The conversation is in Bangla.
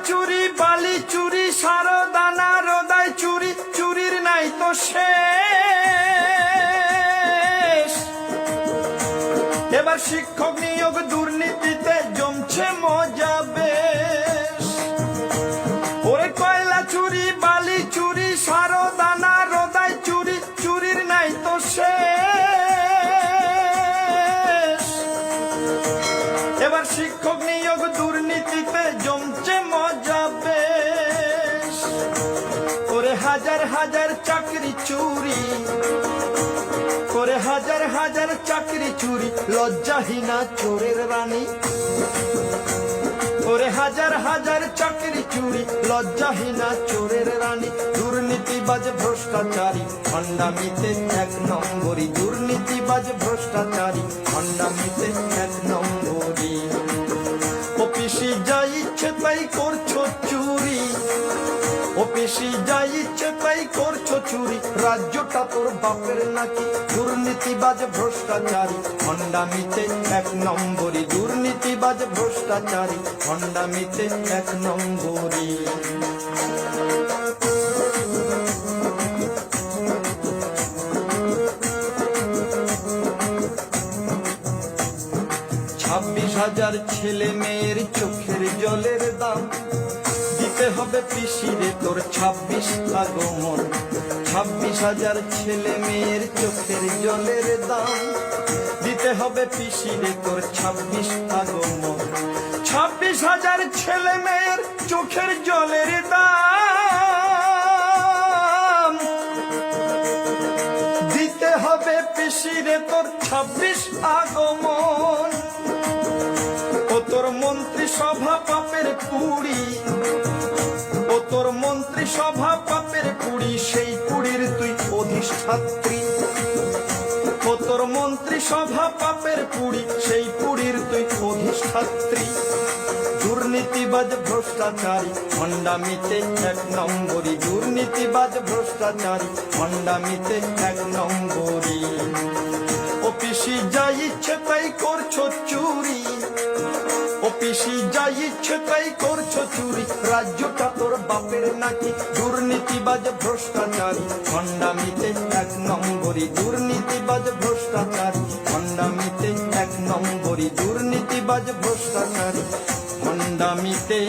চুরি বালি চুরি সারদানা রোদায় চুরি চুরির নাই তো শেষ। এবার শিক্ষক নিয়োগ দুর্নীতিতে জমছে মজা বেশ। ওরে কয়লা চুরি বালি চুরি সারদানা রোদায় চুরি চুরির নাই তো শেষ। এবার শিক্ষক নিয়োগ দুর্নীতিতে জমছে মজা বেশ। ওরে হাজার হাজার চাকরি চুরি, করে হাজার হাজার চাকরি চুরি লজ্জাহীনা চোরের রানী। ওরে হাজার হাজার চাকরি চুরি লজ্জাহীনা চোরের রানী। দুর্নীতিবাজ ভ্রষ্টাচারী ভণ্ডামিতে এক নম্বরী, দুর্নীতিবাজ ভ্রষ্টাচারী ভণ্ডামিতে এক নম্বরী। অফিসে যা ইচ্ছে তাই করছো চুরি, অফিসে যা ইচ্ছে তাই করছো চুরি, রাজ্যটা তোর বাপের নাকি। দুর্নীতিবাজ ভ্রষ্টাচারী ভণ্ডামিতে এক নম্বরী, দুর্নীতিবাজ ভ্রষ্টাচারী ভণ্ডামিতে এক নম্বরী। 26,000 ছেলে মেয়ের চোখের জলের দাম দিতে হবে পিসিরে তোর 26 আগমন। 26,000 ছেলে মেয়ের চোখের জলের দাম দিতে হবে পিসিরে তোর 26 আগমন। 26,000 ছেলে মেয়ের চোখের জলের দাম দিতে হবে পিসিরে তোর 26 আগমন। ও তোর মন্ত্রী সভা পাপের কুড়ি, ও তোর মন্ত্রী সভা পাপের কুড়ি, সেই কুড়ির তুই অধিষ্ঠাত্রী। ও তোর মন্ত্রী সভা পাপের কুড়ি, সেই কুড়ির তুই অধিষ্ঠাত্রী। দুর্নীতিবাজ ভ্রষ্টাচারী ভণ্ডামিতে এক নম্বরী, দুর্নীতিবাজ ভ্রষ্টাচারী ভণ্ডামিতে এক নম্বরী। অফিসে যা ইচ্ছে তাই করছো চুরি, অফিসে যা ইচ্ছে তাই করছো চুরি, রাজ্যটা তোর বাপের নাকি। দুর্নীতিবাজ ভ্রষ্টাচারী ভণ্ডামিতে এক নম্বরী, দুর্নীতিবাজ ভ্রষ্টাচারী ভণ্ডামিতে এক নম্বরী, দুর্নীতিবাজ ভ্রষ্টাচারী ভণ্ডামিতে